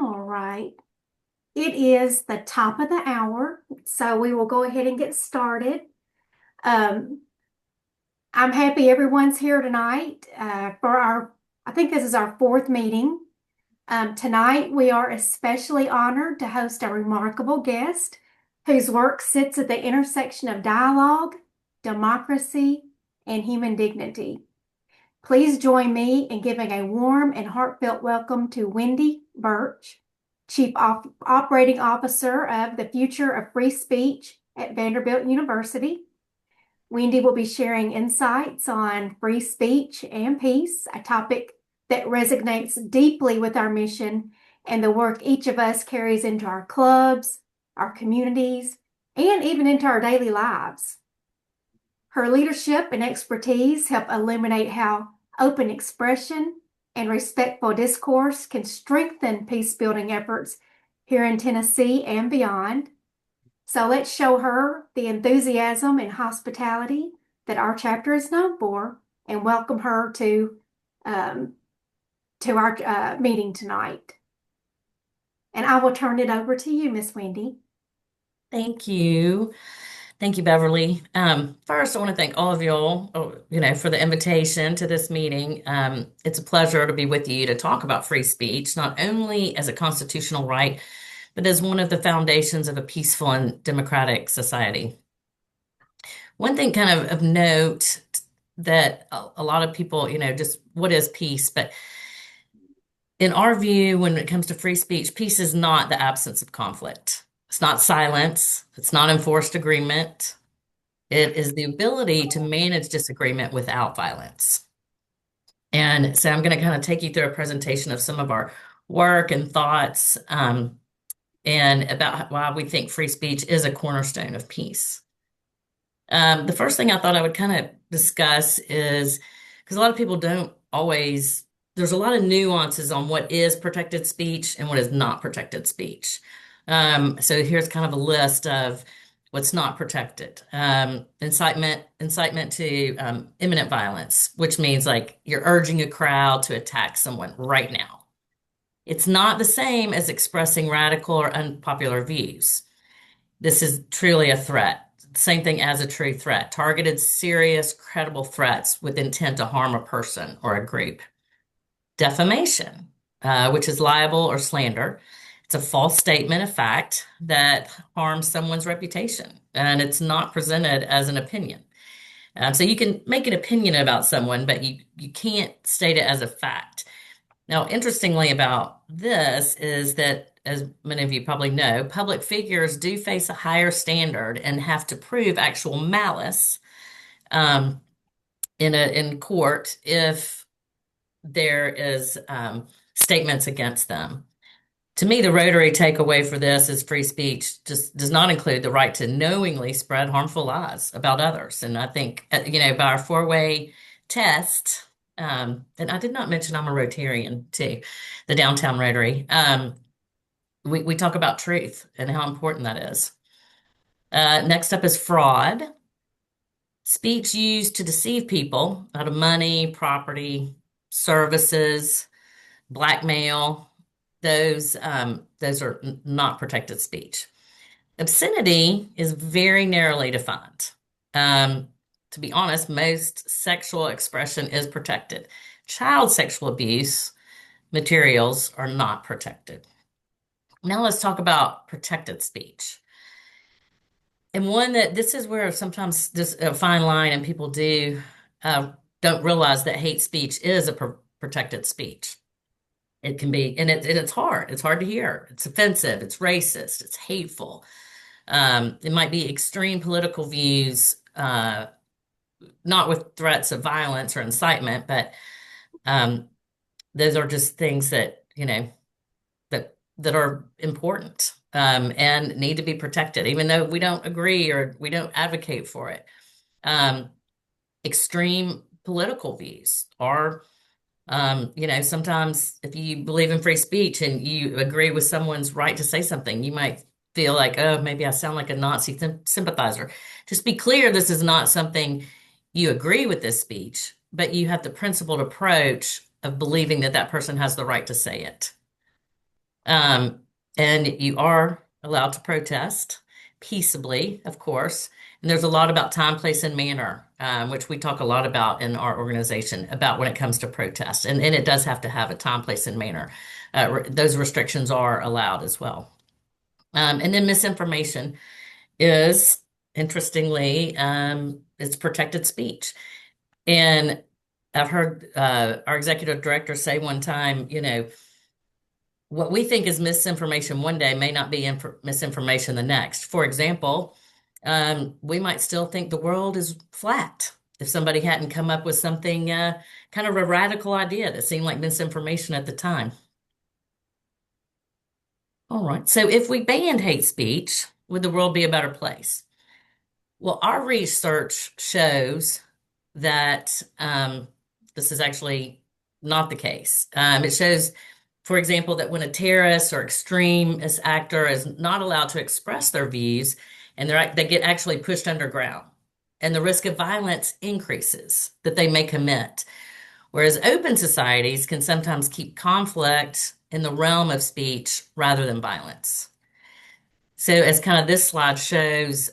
All right. It is the top of the hour, so we will go ahead and get started. Um, I'm happy everyone's here tonight for I think this is our fourth meeting. Tonight, we are especially honored to host a remarkable guest whose work sits at the intersection of dialogue, democracy, and human dignity. Please join me in giving a warm and heartfelt welcome to Wendy Burch, Operating Officer of the Future of Free Speech at Vanderbilt University. Wendy will be sharing insights on free speech and peace, a topic that resonates deeply with our mission and the work each of us carries into our clubs, our communities, and even into our daily lives. Her leadership and expertise help illuminate how open expression and respectful discourse can strengthen peace-building efforts here in Tennessee and beyond. So let's show her the enthusiasm and hospitality that our chapter is known for and welcome her to our meeting tonight. And I will turn it over to you, Miss Wendy. Thank you. Thank you, Beverly. First, I want to thank all of y'all, for the invitation to this meeting. It's a pleasure to be with you to talk about free speech, not only as a constitutional right, but as one of the foundations of a peaceful and democratic society. One thing kind of note that a lot of people, just what is peace? But in our view, when it comes to free speech, peace is not the absence of conflict. It's not silence. It's not enforced agreement. It is the ability to manage disagreement without violence. And so I'm going to kind of take you through a presentation of some of our work and thoughts and about why we think free speech is a cornerstone of peace. The first thing I thought I would kind of discuss is because a lot of people don't always, there's a lot of nuances on what is protected speech and what is not protected speech. So here's kind of a list of what's not protected. Incitement to imminent violence, which means like you're urging a crowd to attack someone right now. It's not the same as expressing radical or unpopular views. This is truly a threat. Same thing as a true threat. Targeted, serious, credible threats with intent to harm a person or a group. Defamation, which is libel or slander. It's a false statement of fact that harms someone's reputation, and it's not presented as an opinion. So you can make an opinion about someone, but you can't state it as a fact. Now, interestingly about this is that, as many of you probably know, public figures do face a higher standard and have to prove actual malice in court if there is statements against them. To me, the rotary takeaway for this is free speech just does not include the right to knowingly spread harmful lies about others. And I think, by our four-way test, and I did not mention I'm a Rotarian too, the downtown Rotary. We talk about truth and how important that is. Next up is fraud. Speech used to deceive people out of money, property, services, blackmail. Those are not protected speech. Obscenity is very narrowly defined. To be honest, most sexual expression is protected. Child sexual abuse materials are not protected. Now let's talk about protected speech. And one that this is where sometimes this a fine line and people don't realize that hate speech is a protected speech. It can be, and it's hard. It's hard to hear. It's offensive. It's racist. It's hateful. It might be extreme political views, not with threats of violence or incitement, but those are just things that that are important and need to be protected, even though we don't agree or we don't advocate for it. Extreme political views are. Sometimes if you believe in free speech and you agree with someone's right to say something, you might feel like, oh, maybe I sound like a Nazi sympathizer. Just be clear, this is not something you agree with this speech, but you have the principled approach of believing that that person has the right to say it. Um, and you are allowed to protest peaceably, of course. And there's a lot about time, place, and manner, which we talk a lot about in our organization about when it comes to protest. And it does have to have a time, place, and manner. Those restrictions are allowed as well. And then misinformation is, interestingly, it's protected speech. And I've heard our executive director say one time, what we think is misinformation one day may not be misinformation the next. For example, we might still think the world is flat if somebody hadn't come up with something kind of a radical idea that seemed like misinformation at the time. All right. So if we banned hate speech, would the world be a better place? Well, our research shows that this is actually not the case. It shows, for example, that when a terrorist or extremist actor is not allowed to express their views, and they get actually pushed underground, and the risk of violence increases that they may commit. Whereas open societies can sometimes keep conflict in the realm of speech rather than violence. So, as kind of this slide shows,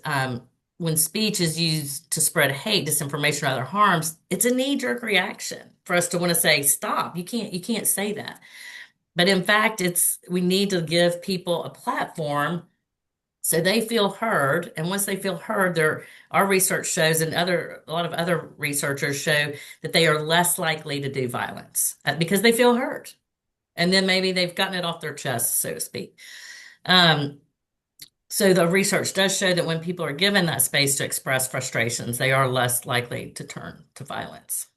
when speech is used to spread hate, disinformation, or other harms, it's a knee-jerk reaction for us to want to say, "Stop! You can't say that." But in fact, we need to give people a platform so they feel heard. And once they feel heard, our research shows, and a lot of other researchers show that they are less likely to do violence because they feel heard, and then maybe they've gotten it off their chest, so to speak. Um, so the research does show that when people are given that space to express frustrations, they are less likely to turn to violence.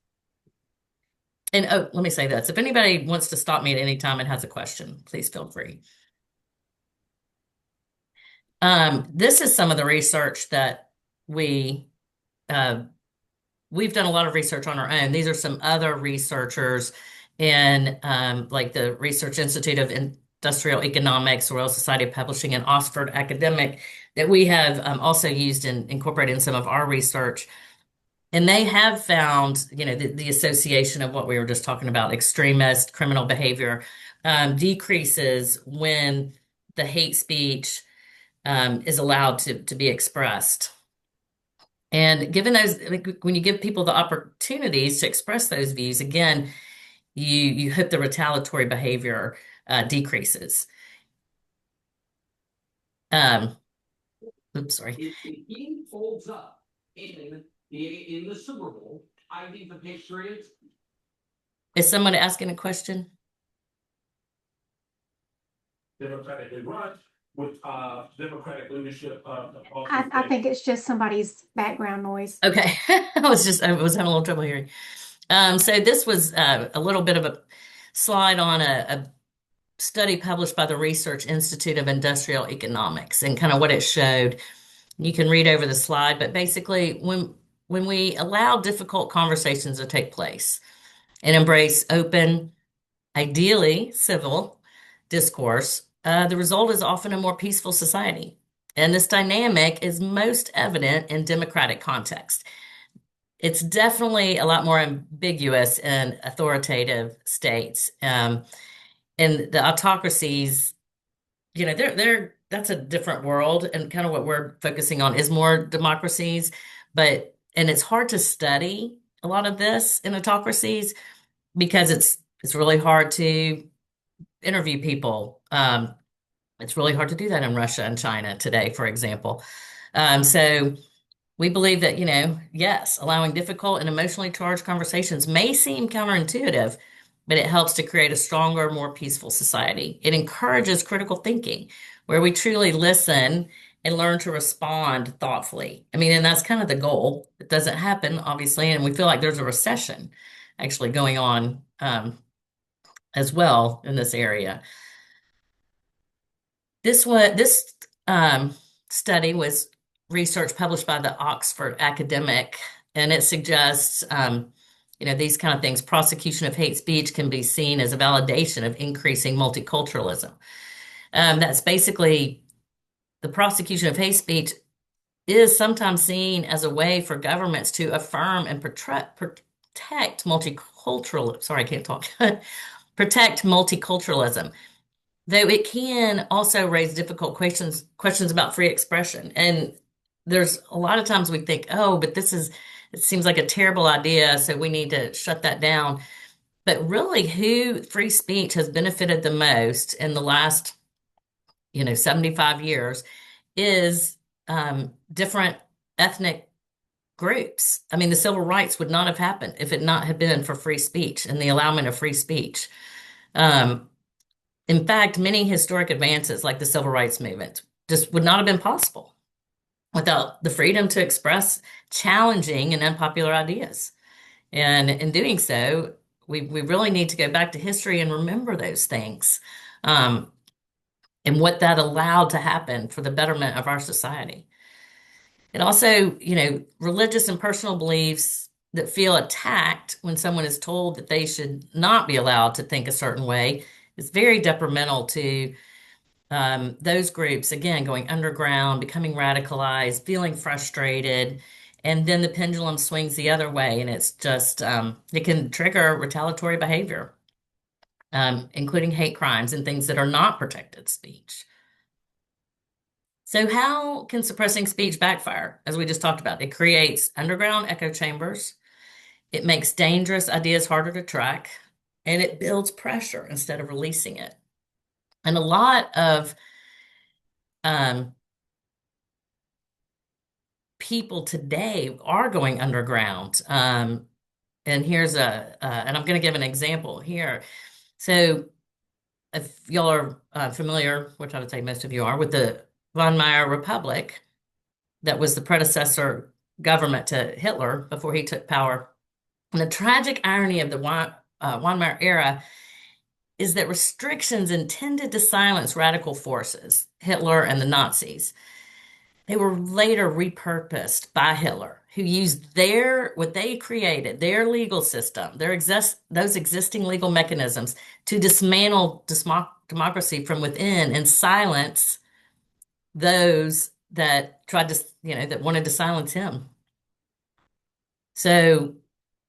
And oh, let me say this. If anybody wants to stop me at any time and has a question, please feel free. This is some of the research that uh, we've done a lot of research on our own. These are some other researchers in like the Research Institute of Industrial Economics, Royal Society of Publishing, and Oxford Academic that we have also used and incorporated in some of our research. And they have found, the association of what we were just talking about, extremist criminal behavior, decreases when the hate speech is allowed to be expressed. And given those, like, when you give people the opportunities to express those views, again, you hope the retaliatory behavior decreases. Um, oops, sorry. If the team folds up in the Super Bowl, I think the Patriots. Is someone asking a question? Democratic run with Democratic leadership. I think it's just somebody's background noise. Okay, I was having a little trouble hearing. So this was a little bit of a slide on a study published by the Research Institute of Industrial Economics and kind of what it showed. You can read over the slide, but basically, when we allow difficult conversations to take place and embrace open, ideally civil discourse, the result is often a more peaceful society. And this dynamic is most evident in democratic context. It's definitely a lot more ambiguous in authoritative states. And the autocracies, that's a different world, and kind of what we're focusing on is more democracies, and it's hard to study a lot of this in autocracies because it's really hard to interview people. It's really hard to do that in Russia and China today, for example. So we believe that, yes, allowing difficult and emotionally charged conversations may seem counterintuitive, but it helps to create a stronger, more peaceful society. It encourages critical thinking, where we truly listen and learn to respond thoughtfully. I mean, and that's kind of the goal. It doesn't happen, obviously, and we feel like there's a recession actually going on as well in this area. This study was research published by the Oxford Academic, and it suggests, these kind of things. Prosecution of hate speech can be seen as a validation of increasing multiculturalism. That's basically the prosecution of hate speech is sometimes seen as a way for governments to affirm and protect multicultural. Sorry, I can't talk. Protect multiculturalism. though it can also raise difficult questions about free expression. And there's a lot of times we think, oh, but it seems like a terrible idea, so we need to shut that down. But really, who free speech has benefited the most in the last, 75 years is different ethnic groups. I mean, the civil rights would not have happened if it not had been for free speech and the allowance of free speech. Um, in fact, many historic advances like the civil rights movement just would not have been possible without the freedom to express challenging and unpopular ideas. And in doing so, we really need to go back to history and remember those things, um, and what that allowed to happen for the betterment of our society. It also, religious and personal beliefs that feel attacked when someone is told that they should not be allowed to think a certain way is very detrimental to those groups, again, going underground, becoming radicalized, feeling frustrated. And then the pendulum swings the other way, and it's just, it can trigger retaliatory behavior, including hate crimes and things that are not protected speech. So, how can suppressing speech backfire? As we just talked about, it creates underground echo chambers, it makes dangerous ideas harder to track, and it builds pressure instead of releasing it. And a lot of people today are going underground. And and I'm going to give an example here. So, if y'all are familiar, which I would say most of you are, with the Von Meyer Republic, that was the predecessor government to Hitler before he took power. And the tragic irony of the Von Meyer era is that restrictions intended to silence radical forces, Hitler and the Nazis, they were later repurposed by Hitler, who used what they created, their legal system, those existing legal mechanisms to dismantle democracy from within and silence those that tried to, that wanted to silence him. So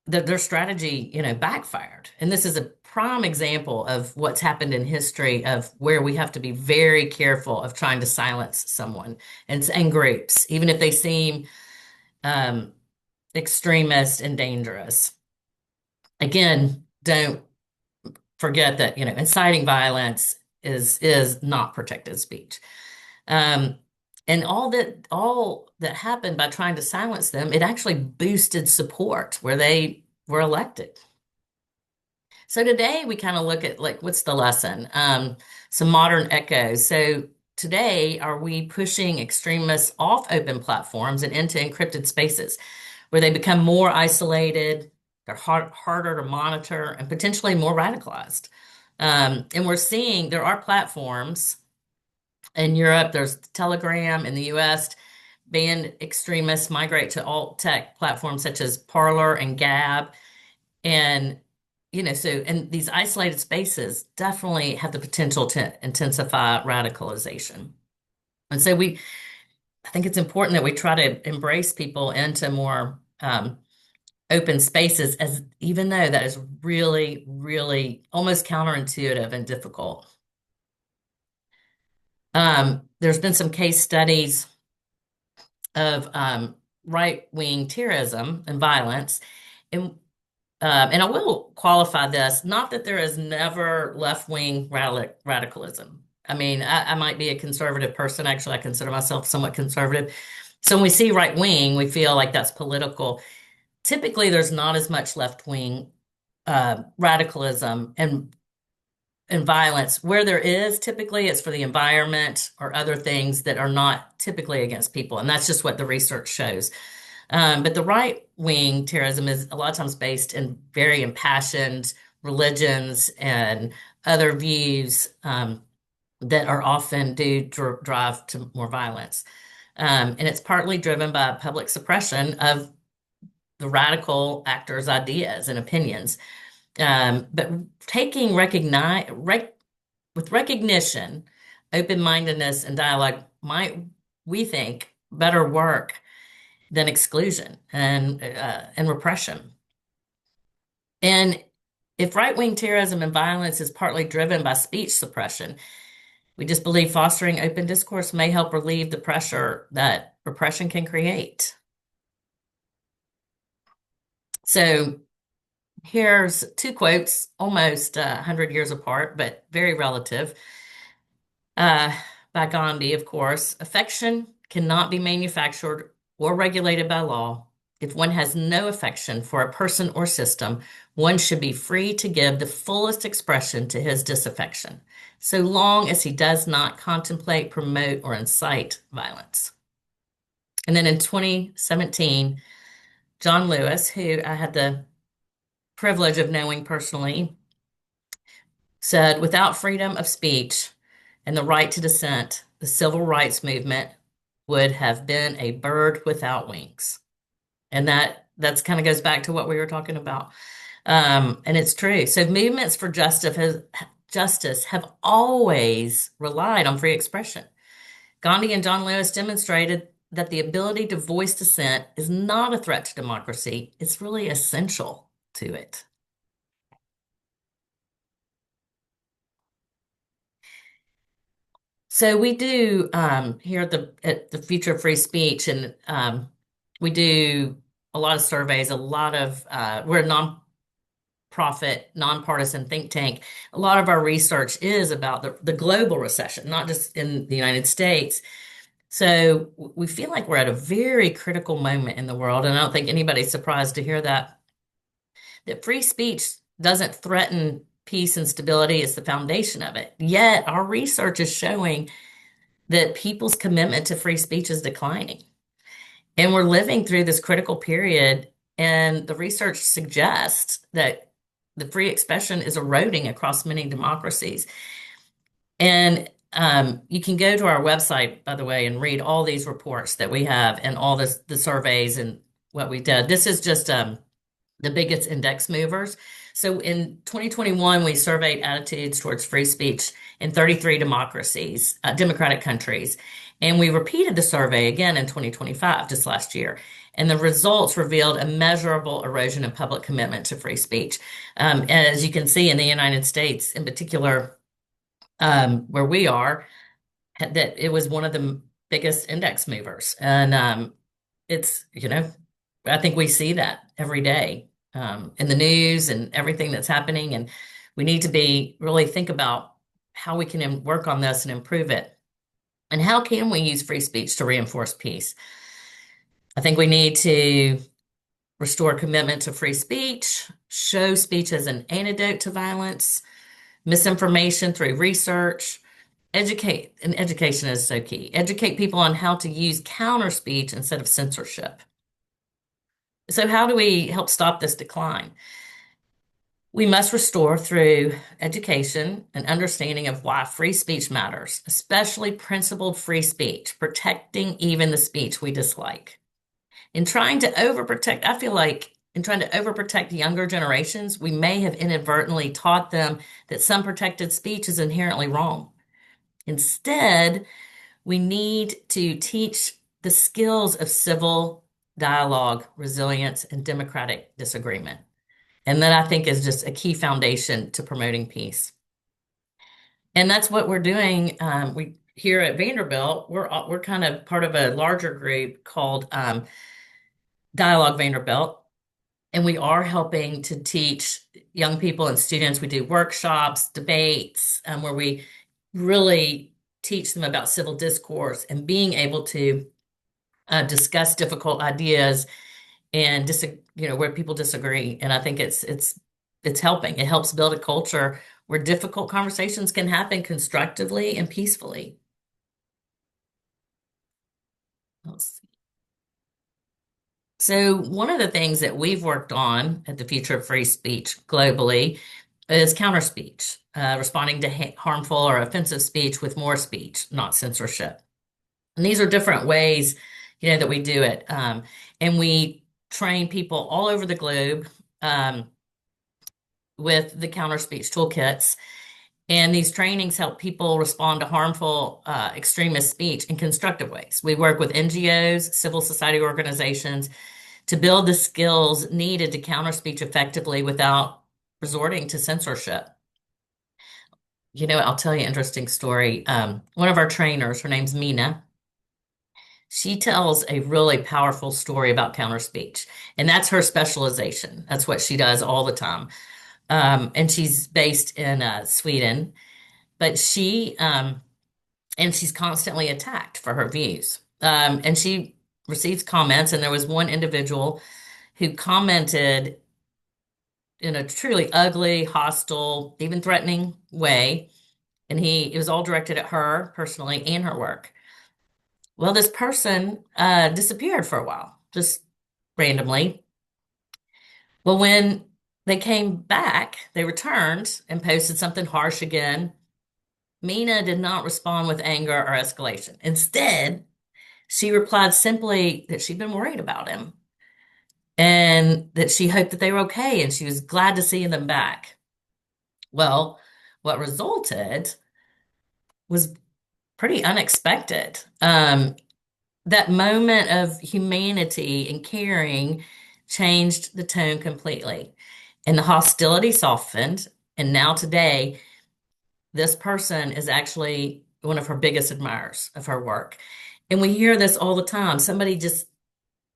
their strategy, backfired. And this is a prime example of what's happened in history of where we have to be very careful of trying to silence someone and groups, even if they seem extremist and dangerous. Again, don't forget that, inciting violence is not protected speech. And all that happened by trying to silence them, it actually boosted support where they were elected. So today we kind of look at like, what's the lesson? Some modern echoes. So today, are we pushing extremists off open platforms and into encrypted spaces where they become more isolated, they're harder to monitor, and potentially more radicalized? And we're seeing there are platforms in Europe, there's Telegram. In the US, banned extremists migrate to alt tech platforms such as Parler and Gab. And, and these isolated spaces definitely have the potential to intensify radicalization. And so I think it's important that we try to embrace people into more open spaces, as even though that is really, really almost counterintuitive and difficult. There's been some case studies of right-wing terrorism and violence. And I will qualify this, not that there is never left-wing radicalism. I mean, I might be a conservative person. Actually, I consider myself somewhat conservative. So when we see right-wing, we feel like that's political. Typically, there's not as much left-wing radicalism and violence. Where there is, typically it's for the environment or other things that are not typically against people. And that's just what the research shows. But the right-wing terrorism is a lot of times based in very impassioned religions and other views that are often do drive to more violence. And it's partly driven by public suppression of the radical actors' ideas and opinions. But taking with recognition, open-mindedness, and dialogue might, we think, better work than exclusion and repression. And if right-wing terrorism and violence is partly driven by speech suppression, We just believe fostering open discourse may help relieve the pressure that repression can create. So here's two quotes, almost 100 years apart, but very relative. By Gandhi, of course. Affection cannot be manufactured or regulated by law. If one has no affection for a person or system, one should be free to give the fullest expression to his disaffection, so long as he does not contemplate, promote, or incite violence. And then in 2017, John Lewis, who I had the privilege of knowing personally, said, "Without freedom of speech and the right to dissent, the civil rights movement would have been a bird without wings." And that's kind of goes back to what we were talking about. And it's true. So movements for justice have always relied on free expression. Gandhi and John Lewis demonstrated that the ability to voice dissent is not a threat to democracy. It's really essential to it. So we do here at the Future of Free Speech, and we do a lot of surveys, a lot of we're a non-profit, nonpartisan think tank. A lot of our research is about the global recession, not just in the United States. So we feel like we're at a very critical moment in the world, and I don't think anybody's surprised to hear that free speech doesn't threaten peace and stability. It's the foundation of it. Yet our research is showing that people's commitment to free speech is declining. And we're living through this critical period, and the research suggests that the free expression is eroding across many democracies. And you can go to our website, by the way, and read all these reports that we have and all the surveys and what we did. This is just the biggest index movers. So in 2021, we surveyed attitudes towards free speech in 33 democracies, democratic countries. And we repeated the survey again in 2025, just last year. And the results revealed a measurable erosion in public commitment to free speech. As you can see in the United States, in particular, where we are, that it was one of the biggest index movers. And it's, I think we see that every day in the news and everything that's happening. And we need to really think about how we can work on this and improve it. And how can we use free speech to reinforce peace? I think we need to restore commitment to free speech, show speech as an antidote to violence, misinformation through research, educate, and education is so key. Educate people on how to use counter speech instead of censorship. So how do we help stop this decline? We must restore through education and understanding of why free speech matters, especially principled free speech, protecting even the speech we dislike. In trying to overprotect, I feel like in trying to overprotect younger generations, we may have inadvertently taught them that some protected speech is inherently wrong. Instead, we need to teach the skills of civil dialogue, resilience, and democratic disagreement. And that I think is just a key foundation to promoting peace. And that's what we're doing. We here at Vanderbilt, we're kind of part of a larger group called Dialogue Vanderbilt. And we are helping to teach young people and students. We do workshops, debates, where we really teach them about civil discourse and being able to discuss difficult ideas and where people disagree. And I think it's helping. It helps build a culture where difficult conversations can happen constructively and peacefully. Let's see. So one of the things that we've worked on at the Future of Free Speech globally is counter speech, responding to harmful or offensive speech with more speech, not censorship. And these are different ways, that we do it. And we train people all over the globe with the counter speech toolkits. And these trainings help people respond to harmful extremist speech in constructive ways. We work with NGOs, civil society organizations to build the skills needed to counter speech effectively without resorting to censorship. I'll tell you an interesting story. One of our trainers, her name's Mina, she tells a really powerful story about counter speech, and that's her specialization. That's what she does all the time. And she's based in Sweden, but and she's constantly attacked for her views. And she receives comments, and there was one individual who commented in a truly ugly, hostile, even threatening way. And it was all directed at her personally and her work. Well, this person disappeared for a while, just randomly. Well, when they came back, they returned and posted something harsh again. Mina did not respond with anger or escalation. Instead, she replied simply that she'd been worried about him and that she hoped that they were okay and she was glad to see them back. Well, what resulted was pretty unexpected. That moment of humanity and caring changed the tone completely. And the hostility softened. And now today, this person is actually one of her biggest admirers of her work. And we hear this all the time. Somebody just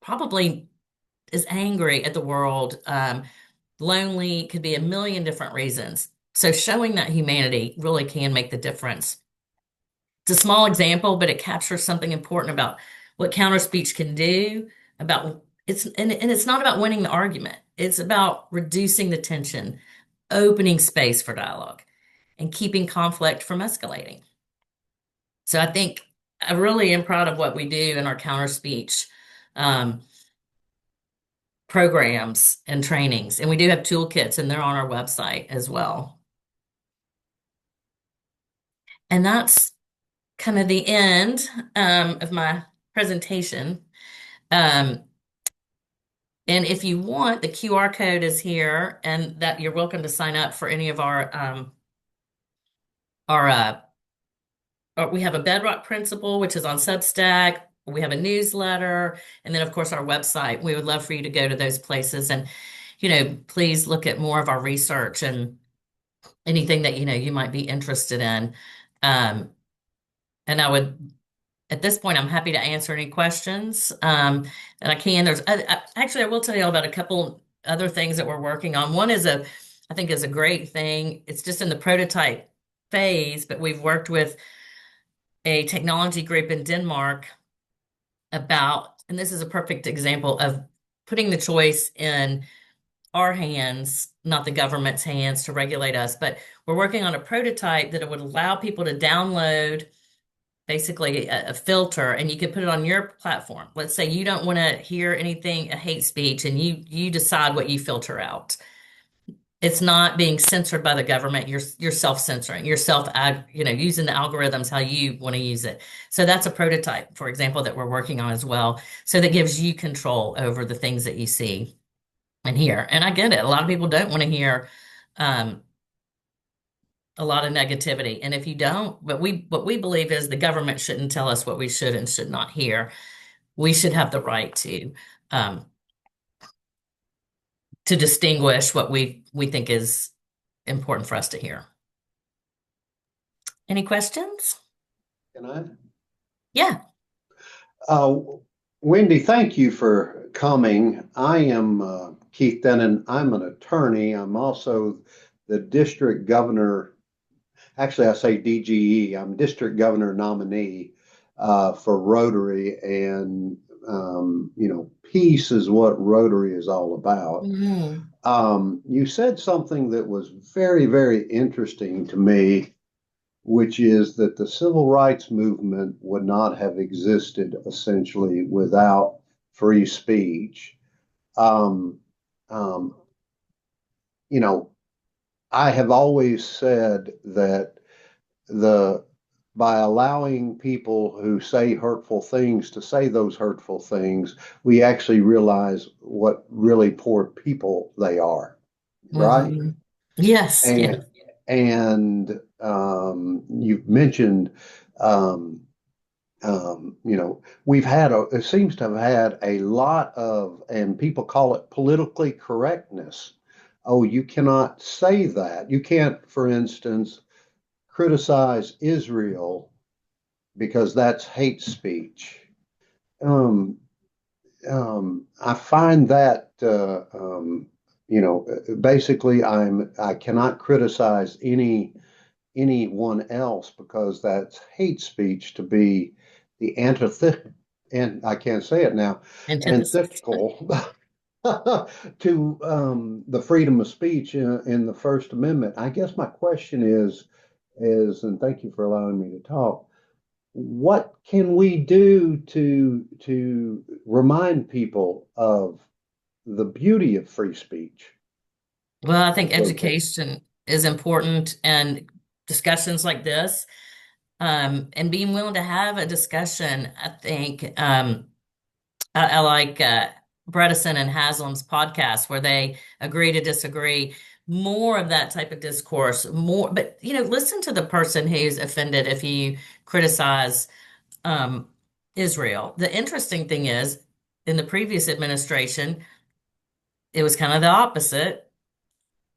probably is angry at the world, lonely, could be a million different reasons. So showing that humanity really can make the difference. It's a small example, but it captures something important about what counter speech can do, about and it's not about winning the argument. It's about reducing the tension, opening space for dialogue, and keeping conflict from escalating. So I really am proud of what we do in our counter speech um, programs and trainings. And we do have toolkits, and they're on our website as well. And that's kind of the end of my presentation. Um, and if you want, the QR code is here, and that you're welcome to sign up for any of our we have a Bedrock Principle, which is on Substack. We have a newsletter, and then of course our website. We would love for you to go to those places and, please look at more of our research and anything that you might be interested in. Um, and I would At this point, I'm happy to answer any questions that I can. Actually, I will tell you all about a couple other things that we're working on. One I think is a great thing. It's just in the prototype phase, but we've worked with a technology group in Denmark and this is a perfect example of putting the choice in our hands, not the government's hands to regulate us. But we're working on a prototype that it would allow people to download basically a filter, and you can put it on your platform. Let's say you don't want to hear a hate speech, and you decide what you filter out. It's not being censored by the government. You're self-censoring, using the algorithms how you want to use it. So that's a prototype, for example, that we're working on as well. So that gives you control over the things that you see and hear. And I get it. A lot of people don't want to hear um, a lot of negativity. And if you don't, what we believe is the government shouldn't tell us what we should and should not hear. We should have the right um, to distinguish what we think is important for us to hear. Any questions? Can I? Yeah. Uh, Wendy, thank you for coming. I am Keith Denon. I'm an attorney. I'm also the district governor. Actually, I say DGE. I'm district governor nominee for Rotary, and peace is what Rotary is all about. You said something that was very, very interesting to me, which is that the civil rights movement would not have existed essentially without free speech. Um, um, you know, I have always said that by allowing people who say hurtful things to say those hurtful things, we actually realize what really poor people they are, right? Mhm. Yes. Yeah. And you've mentioned, um, we've had it seems to have had a lot of, and people call it politically correctness. Oh, you cannot say that. You can't, for instance, criticize Israel because that's hate speech. Um, I find that basically I cannot criticize anyone else because that's hate speech to be the antithetical, and I can't say it now, Antithesis. antithetical to the freedom of speech in the First Amendment. I guess my question is, and thank you for allowing me to talk. What can we do to remind people of the beauty of free speech? Well, I think Okay. education is important and discussions like this, and being willing to have a discussion. I think I like Bredesen and Haslam's podcast where they agree to disagree. More of that type of discourse, more, but listen to the person who's offended if you criticize um, Israel. The interesting thing is, in the previous administration, it was kind of the opposite.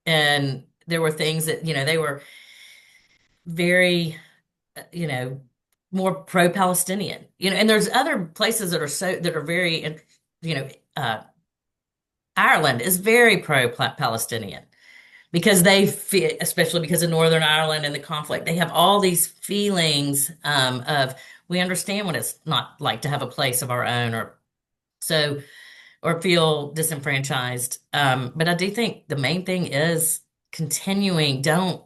And there were things that, they were very, you know, more pro-Palestinian, and there's other places that are very, you know, uh, Ireland is very pro-Palestinian because they feel, especially because of Northern Ireland and the conflict, they have all these feelings of we understand what it's not like to have a place of our own, so or feel disenfranchised. But I do think the main thing is continuing. Don't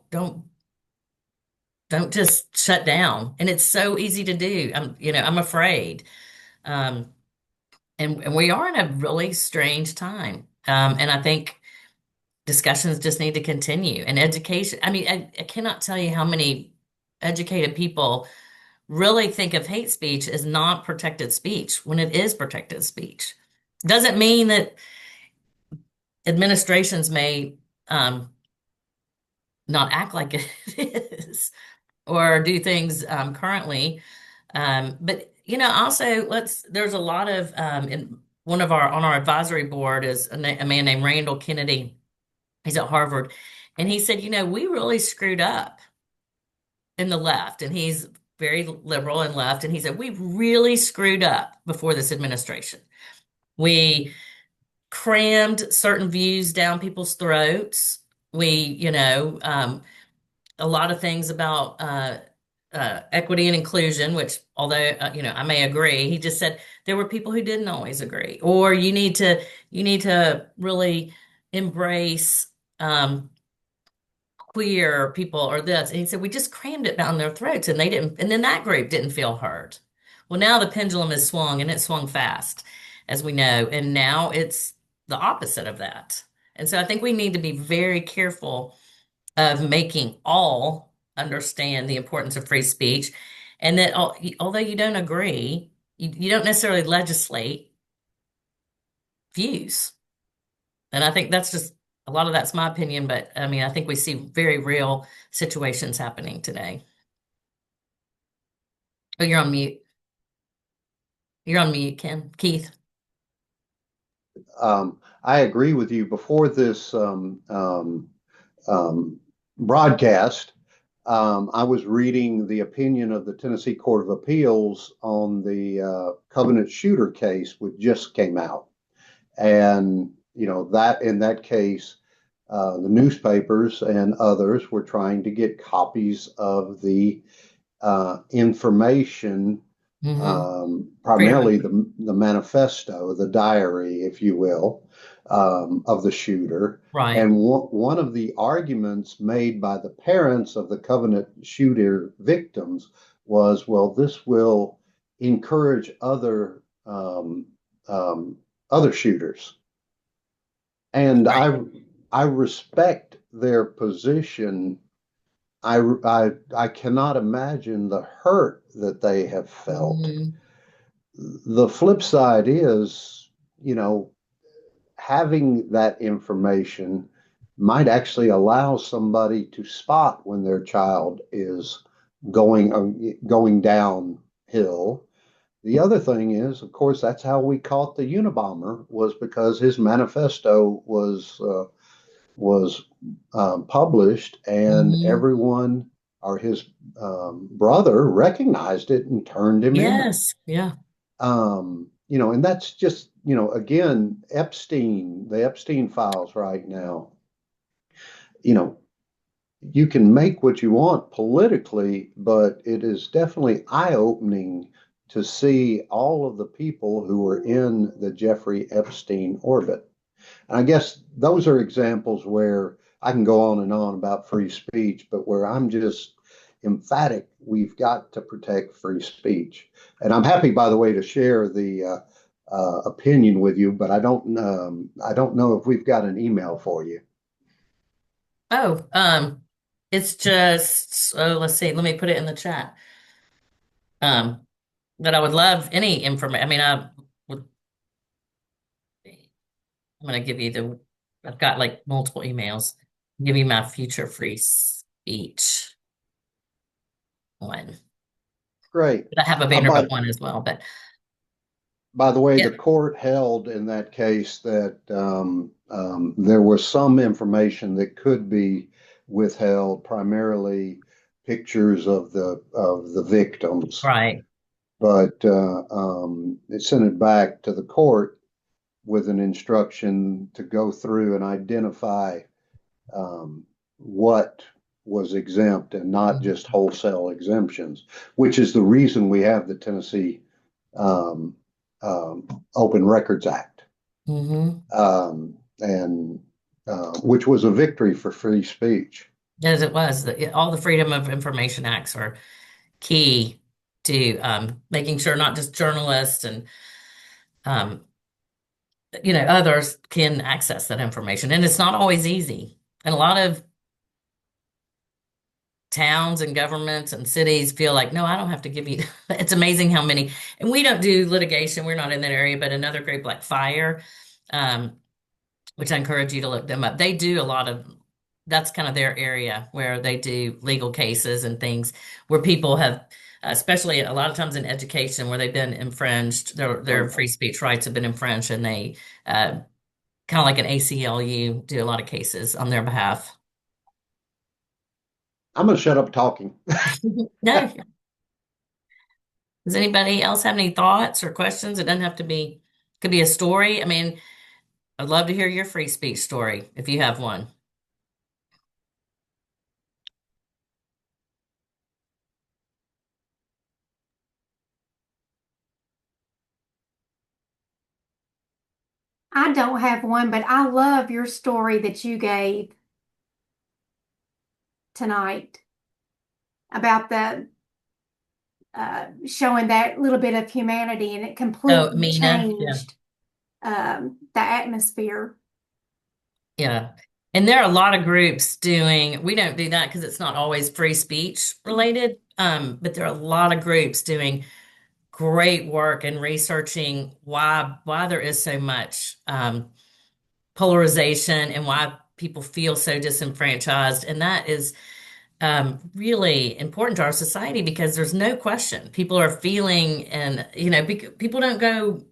just shut down. And it's so easy to do. I'm afraid. Um, and we are in a really strange time. And I think discussions just need to continue. And education, I mean, I cannot tell you how many educated people really think of hate speech as not protected speech when it is protected speech. Doesn't mean that administrations may not act like it is or do things currently. But also there's a lot of in on our advisory board is a man named Randall Kennedy. He's at Harvard, and he said, we really screwed up in the left, and he's very liberal and left, and he said we really screwed up before this administration. We crammed certain views down people's throats. We, a lot of things about equity and inclusion, which although I may agree, he just said there were people who didn't always agree, or you need to really embrace queer people or this. And he said we just crammed it down their throats, and they didn't, and then that group didn't feel heard. Well, now the pendulum has swung, and it swung fast, as we know, and now it's the opposite of that. And so I think we need to be very careful of making all understand the importance of free speech, and that although you don't agree, you don't necessarily legislate views. And I think that's just a lot of that's my opinion, but I mean, I think we see very real situations happening today. Oh, you're on mute. You're on mute, Keith. I agree with you. Before this broadcast, I was reading the opinion of the Tennessee Court of Appeals on the Covenant shooter case, which just came out. And, that in that case, the newspapers and others were trying to get copies of the information, primarily Freedom. the manifesto, the diary, if you will, of the shooter. Right. And one of the arguments made by the parents of the Covenant shooter victims was, well, this will encourage other shooters. And Right. I respect their position. I cannot imagine the hurt that they have felt. Mhm. The flip side is, having that information might actually allow somebody to spot when their child is going downhill. The other thing is, of course, that's how we caught the Unabomber, was because his manifesto was published, and Mhm. everyone or his brother recognized it and turned him in. Yes. Yeah. And that's just, again, the Epstein files right now, you know, you can make what you want politically, but it is definitely eye-opening to see all of the people who were in the Jeffrey Epstein orbit. And I guess those are examples where I can go on and on about free speech, but where I'm just emphatic, we've got to protect free speech. And I'm happy, by the way, to share the opinion with you, but I don't know if we've got an email for you. Oh, it's just, oh, let's see. Let me put it in the chat. Um, that I would love any information. I mean, would, I'm going to give you I've got like multiple emails. Give you my future free speech one. Great. But I have a By Vanderbilt one as well, but By the way, yeah, the court held in that case that there was some information that could be withheld, primarily pictures of the victims, right. but it sent it back to the court with an instruction to go through and identify what was exempt and not just wholesale exemptions, which is the reason we have the Tennessee um, Open Records Act, Mm-hmm. and which was a victory for free speech. As it was, all the Freedom of Information Acts are key to making sure not just journalists and um, others can access that information. And it's not always easy. And a lot of towns and governments and cities feel like, no, I don't have to give you. It's amazing how many, and we don't do litigation. We're not in that area, but another group like Fire, um, which I encourage you to look them up. They do a lot of, that's kind of their area where they do legal cases and things where people have, especially a lot of times in education, where they've been infringed, their free speech rights have been infringed, and they kind of like an ACLU do a lot of cases on their behalf. I'm going to shut up talking. No. Does anybody else have any thoughts or questions? It doesn't have to be, could be a story. I mean, I'd love to hear your free speech story if you have one. I don't have one, but I love your story that you gave tonight about the showing that little bit of humanity, and it Oh, completely Mina, yeah. changed the atmosphere. Yeah. And there are a lot of groups we don't do that because it's not always free speech related. But there are a lot of groups doing great work and researching why there is so much polarization and why people feel so disenfranchised. And that is really important to our society because there's no question people are feeling, and people don't go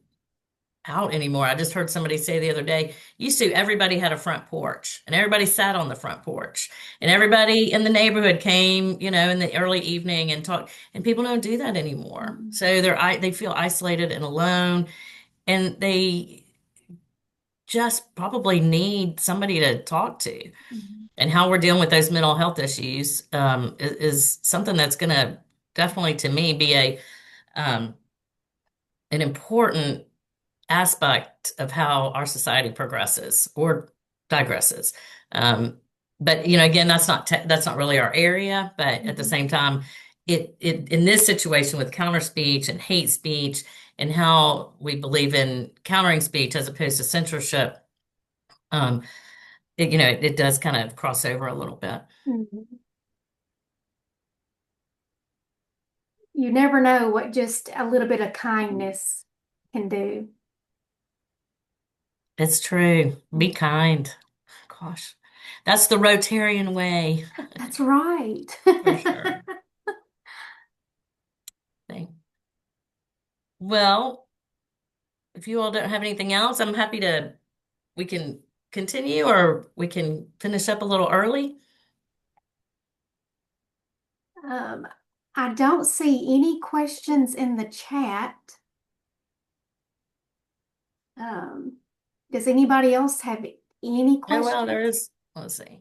out anymore. I just heard somebody say the other day, used to everybody had a front porch and everybody sat on the front porch and everybody in the neighborhood came, in the early evening and talked, and people don't do that anymore. So they feel isolated and alone, and they just probably need somebody to talk to. Mhm. And how we're dealing with those mental health issues is something that's going to definitely, to me, be um, an important aspect of how our society progresses or digresses. Um, but again, that's not really our area. But at the Mhm. same time, it in this situation with counter speech and hate speech and how we believe in countering speech as opposed to censorship, um, it does kind of cross over a little bit. Mhm. You never know what just a little bit of kindness can do. It's true. Be kind. Gosh, that's the Rotarian way That's right. for sure. Thing. Well, if you all don't have anything else, I'm happy we can continue or we can finish up a little early. Um, I don't see any questions in the chat. Um, does anybody else have any Oh, wow, there questions? is. Let's see.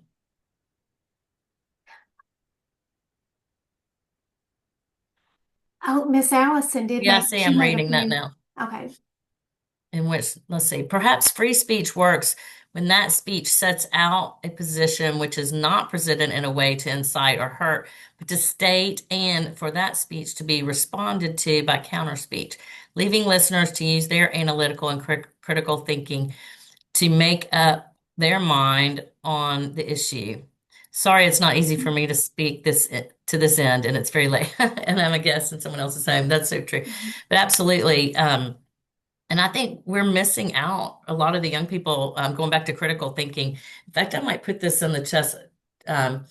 Oh, Miss Allison did Yeah, I make, see, she I'm made a reading that few. now. Okay. In which, let's see, perhaps free speech works when that speech sets out a position which is not presented in a way to incite or hurt, but to state and for that speech to be responded to by counter speech, leaving listeners to use their analytical and critical thinking to make up their mind on the issue. Sorry, it's not easy for me to speak this to this end, and it's very late, and I'm a guest in someone else's home. That's so true, Mhm. but absolutely. And I think we're missing out a lot of the young people going back to critical thinking. In fact, I might put this in the chest. Um,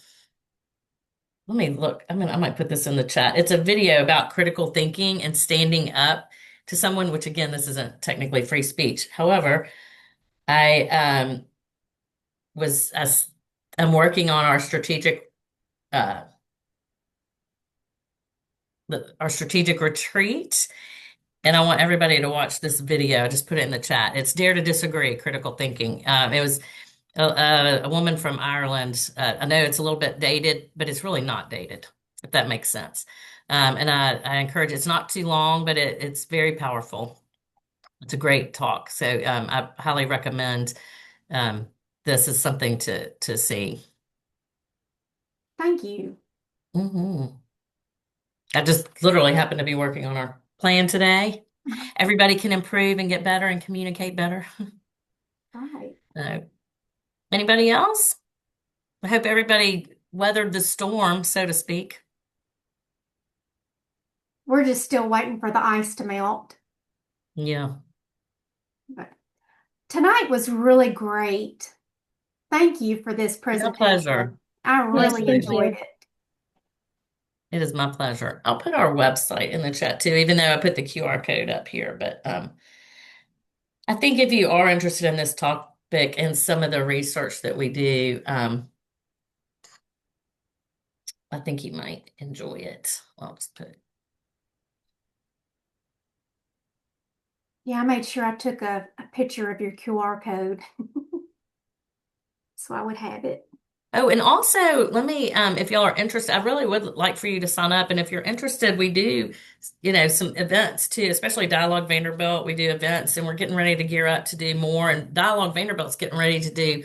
let me look. I might put this in the chat. It's a video about critical thinking and standing up to someone, which again, this isn't technically free speech. However, I was as I'm working on uh, our strategic retreat, and I want everybody to watch this video. Just put it in the chat. It's Dare to Disagree, Critical Thinking. It was a woman from Ireland. I know it's a little bit dated, but it's really not dated, if that makes sense. And I encourage, it's not too long, but it's very powerful. It's a great talk. So I highly recommend um, this is something to see. Thank you. Hmm. I just literally happened to be working on our plan today. Everybody can improve and get better and communicate better. Right. So, anybody else? I hope everybody weathered the storm, so to speak. We're just still waiting for the ice to melt. Yeah. But tonight was really great. Thank you for this My presentation. pleasure. I Yes, really thank enjoyed you. it. It is my pleasure. I'll put our website in the chat too, even though I put the QR code up here. But I think if you are interested in this topic and some of the research that we do, I think you might enjoy it. I'll just put. Yeah, I made sure I took a picture of your QR code so I would have it. Oh, and also let me, if y'all are interested, I really would like for you to sign up. And if you're interested, we do, some events too, especially Dialogue Vanderbilt. We do events and we're getting ready to gear up to do more. And Dialogue Vanderbilt's getting ready to do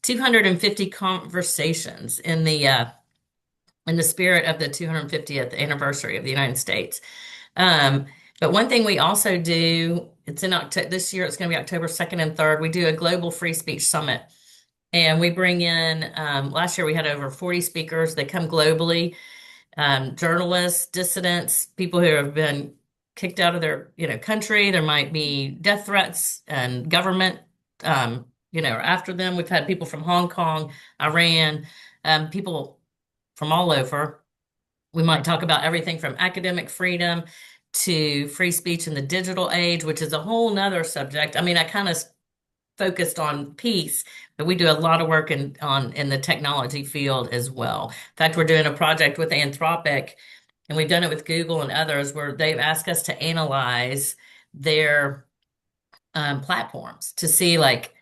250 conversations in the spirit of the 250th anniversary of the United States. Um, but one thing we also do, it's in October this year, it's going to be October 2nd and 3rd. We do a global free speech summit. And we bring in, last year we had over 40 speakers. They come globally, journalists, dissidents, people who have been kicked out of their, country. There might be death threats and government, after them. We've had people from Hong Kong, Iran, people from all over. We might talk about everything from academic freedom to free speech in the digital age, which is a whole nother subject. I mean, I kind of focused on peace, but we do a lot of work in the technology field as well. In fact, we're doing a project with Anthropic, and we've done it with Google and others where they've asked us to analyze their platforms to see like,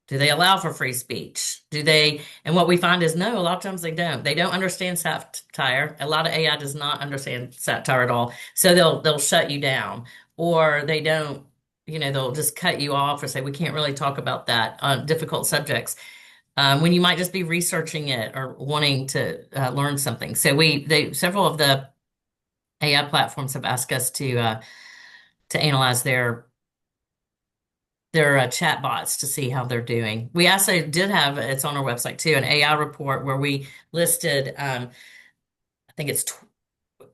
do they allow for free speech? Do they? And what we find is no, a lot of times they don't. They don't understand satire. A lot of AI does not understand satire at all. So they'll shut you down, or they don't, they'll just cut you off or say, we can't really talk about that on difficult subjects. When you might just be researching it or wanting to learn something. So several of the AI platforms have asked us to analyze their chat bots to see how they're doing. We also did have, it's on our website too, an AI report where we listed, I think it's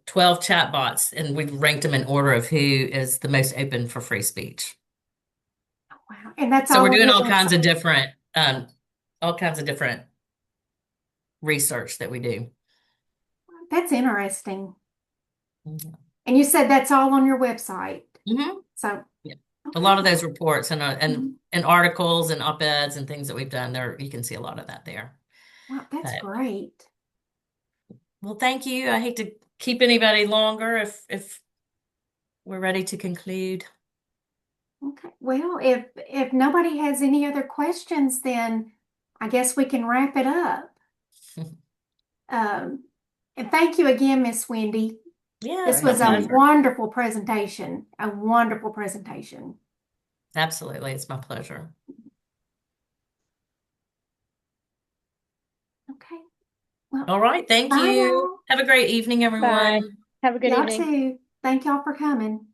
12 chat bots, and we ranked them in order of who is the most open for free speech. Wow. And that's So we're all on doing your all kinds of different research that we do. That's interesting. Mhm. And you said that's all on your website. Mhm. So, Yeah. A lot of okay. those reports and Mhm. and articles and op-eds and things that we've done there, you can see a lot of that there. Wow, that's But great. Well, thank you. I hate to keep anybody longer if we're ready to conclude. Okay. Well, if nobody has any other questions, then I guess we can wrap it up. Um, and thank you again, Miss Wendy. Yeah, This it's my was a pleasure. wonderful presentation. A wonderful presentation. Absolutely, it's my pleasure. Okay. Well, All right, thank bye you. y'all. Have a great evening, Bye. everyone. Have a good Y'all evening. too. Thank y'all for coming.